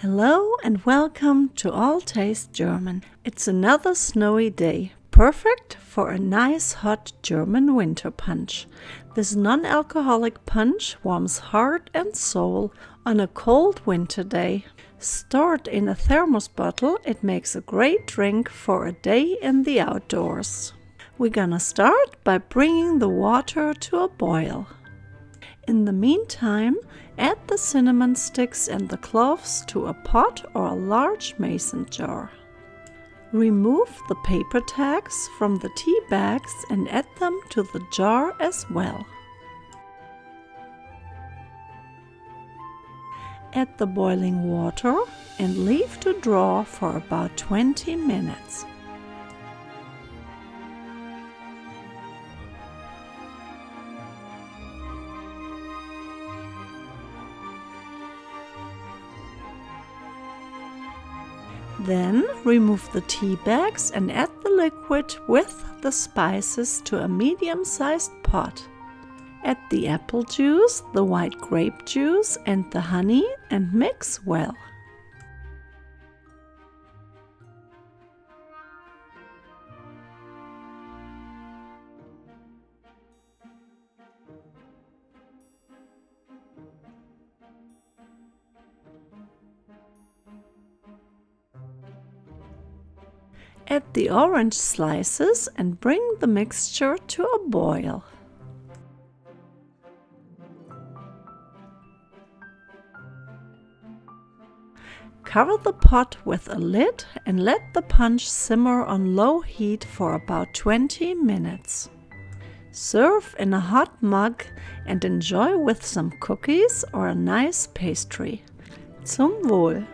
Hello and welcome to All Taste German. It's another snowy day, perfect for a nice hot German winter punch. This non-alcoholic punch warms heart and soul on a cold winter day. Stored in a thermos bottle, it makes a great drink for a day in the outdoors. We're gonna start by bringing the water to a boil. In the meantime, add the cinnamon sticks and the cloves to a pot or a large mason jar. Remove the paper tags from the tea bags and add them to the jar as well. Add the boiling water and leave to draw for about 20 minutes. Then remove the tea bags and add the liquid with the spices to a medium-sized pot. Add the apple juice, the white grape juice and the honey and mix well. Add the orange slices and bring the mixture to a boil. Cover the pot with a lid and let the punch simmer on low heat for about 20 minutes. Serve in a hot mug and enjoy with some cookies or a nice pastry. Zum Wohl!